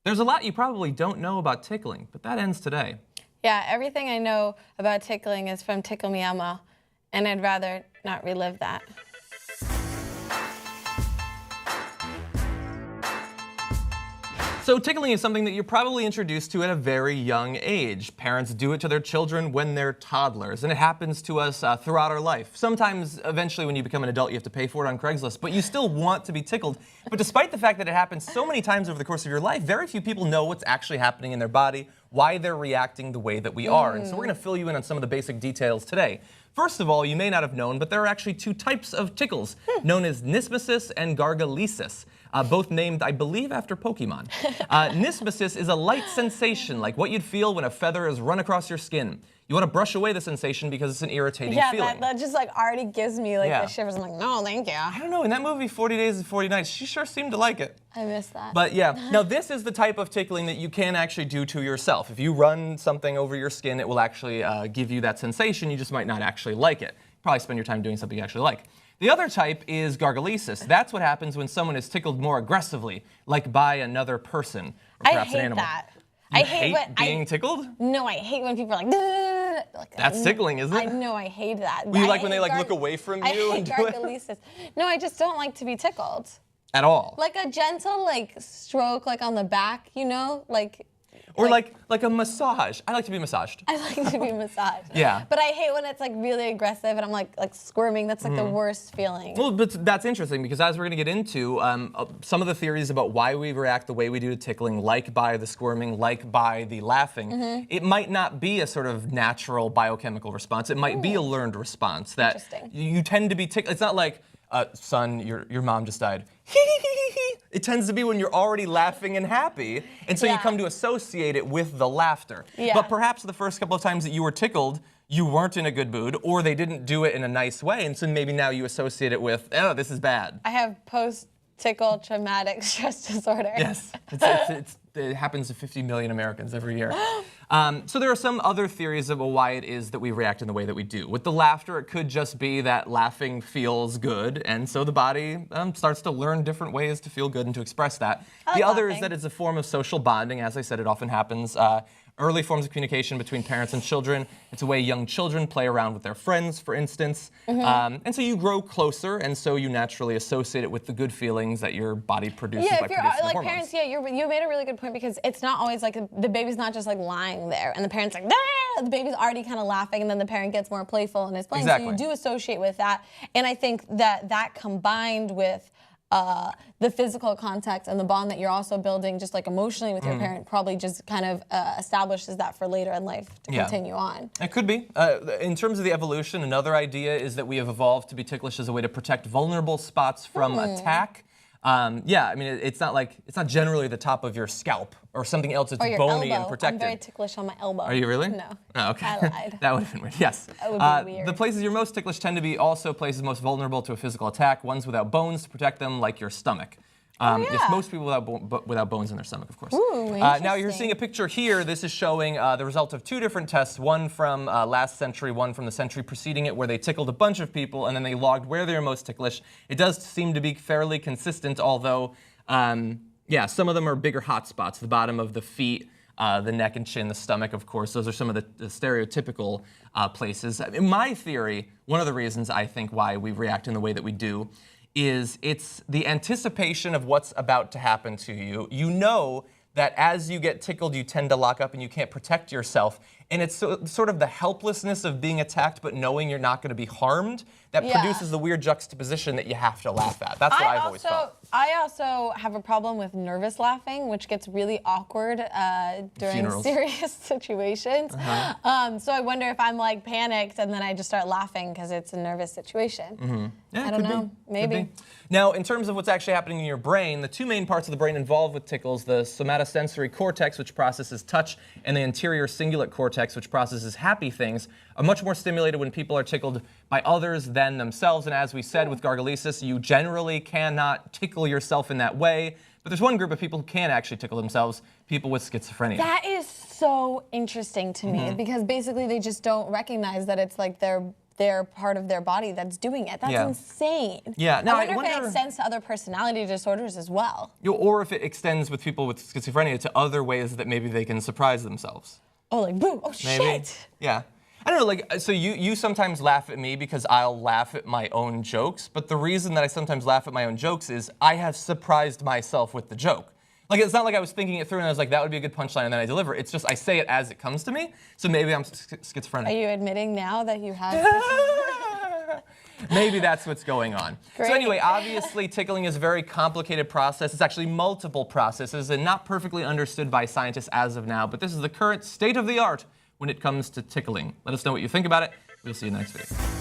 There's a lot you probably don't know about tickling, but that ends today. Yeah, everything I know about tickling is from Tickle Me Elmo, and I'd rather not relive that. So tickling is something that you're probably introduced to at a very young age. Parents do it to their children when they're toddlers, and it happens to us throughout our life. Sometimes, eventually, when you become an adult, you have to pay for it on Craigslist, but you still want to be tickled. But despite the fact that it happens so many times over the course of your life, very few people know what's actually happening in their body, why they're reacting the way that we are. And so we're going to fill you in on some of the basic details today. First of all, you may not have known, but there are actually two types of tickles, known as nismesis and gargalesis. Both named, I believe, after Pokemon. Nismesis is a light sensation, like what you'd feel when a feather is run across your skin. You want to brush away the sensation because it's an irritating feeling. Yeah, that just like already gives me like the shivers. I'm like, no, thank you. I don't know, in that movie, 40 Days and 40 Nights, she sure seemed to like it. I miss that. But yeah, now this is the type of tickling that you can actually do to yourself. If you run something over your skin, it will actually give you that sensation. You just might not actually like it. Probably spend your time doing something you actually like. The other type is gargalesis. That's what happens when someone is tickled more aggressively, like by another person, or perhaps an animal. That. You hate being tickled? No, I hate when people are like that's tickling, isn't it? I know, I hate that. You like when they like look away from you and do gargalesis. No, I just don't like to be tickled. At all? Like a gentle like stroke like on the back, you know? Or like a massage. I like to be massaged. I like to be massaged. Yeah. But I hate when it's like really aggressive and I'm like squirming. That's like the worst feeling. Well, but that's interesting because as we're going to get into, some of the theories about why we react the way we do to tickling, like by the squirming, like by the laughing, it might not be a sort of natural biochemical response. It might be a learned response that you tend to be tickled. It's not like, son, your mom just died. It tends to be when you're already laughing and happy, and so you come to associate it with the laughter. Yeah. But perhaps the first couple of times that you were tickled, you weren't in a good mood, or they didn't do it in a nice way, and so maybe now you associate it with, oh, this is bad. I have post-tickle traumatic stress disorder. Yes, it happens to 50 million Americans every year. So there are some other theories about why it is that we react in the way that we do. With the laughter, it could just be that laughing feels good, and so the body starts to learn different ways to feel good and to express that. The other is that it's a form of social bonding. As I said, it often happens. Early forms of communication between parents and children. It's a way young children play around with their friends, for instance. And so you grow closer, and so you naturally associate it with the good feelings that your body produces by producing like hormones. parents, you made a really good point because it's not always like the baby's not just like lying there and the parent's like, nah! The baby's already kind of laughing and then the parent gets more playful and is playing. Exactly. So you do associate with that. And I think that combined with the physical contact and the bond that you're also building just like emotionally with your parent probably just kind of establishes that for later in life to continue on. It could be. In terms of the evolution, another idea is that we have evolved to be ticklish as a way to protect vulnerable spots from attack. Yeah, I mean, it's not generally the top of your scalp or something else that's bony and protected. I'm very ticklish on my elbow. Are you really? No. Oh, okay. I lied. That would have been weird. Yes. That would be weird. The places you're most ticklish tend to be also places most vulnerable to a physical attack, ones without bones to protect them, like your stomach. Yes, most people without bones in their stomach, of course. Ooh, now you're seeing a picture here. This is showing the result of two different tests, one from last century, one from the century preceding it, where they tickled a bunch of people and then they logged where they were most ticklish. It does seem to be fairly consistent, although, yeah, some of them are bigger hot spots, the bottom of the feet, the neck and chin, the stomach, of course. Those are some of the stereotypical places. In my theory, one of the reasons I think why we react in the way that we do is it's the anticipation of what's about to happen to you. You know that as you get tickled, you tend to lock up and you can't protect yourself. And it's sort of the helplessness of being attacked but knowing you're not going to be harmed that produces the weird juxtaposition that you have to laugh at. That's what I've always felt. I also have a problem with nervous laughing, which gets really awkward during serious situations. So I wonder if I'm like panicked and then I just start laughing because it's a nervous situation. Yeah, I don't know. Maybe. Now, in terms of what's actually happening in your brain, the two main parts of the brain involved with tickles, the somatosensory cortex, which processes touch, and the anterior cingulate cortex, which processes happy things, are much more stimulated when people are tickled by others than themselves. And as we said with gargalesis, you generally cannot tickle yourself in that way. But there's one group of people who can actually tickle themselves, people with schizophrenia. That is so interesting to me because basically they just don't recognize that it's like their their part of their body that's doing it. That's Yeah. insane. Yeah. Now, I I wonder if it wonder- extends to other personality disorders as well. Or if it extends with people with schizophrenia to other ways that maybe they can surprise themselves. Oh, like boom! Oh Maybe. shit! Yeah. I don't know, like, so you sometimes laugh at me because I'll laugh at my own jokes, but the reason that I sometimes laugh at my own jokes is I have surprised myself with the joke. Like, it's not like I was thinking it through and I was like, that would be a good punchline, and then I deliver it. It's just I say it as it comes to me, so maybe I'm schizophrenic. Are you admitting now that you have? Maybe that's what's going on. Great. So anyway, obviously tickling is a very complicated process. It's actually multiple processes and not perfectly understood by scientists as of now, but this is the current state of the art when it comes to tickling. Let us know what you think about it. We'll see you in the next video.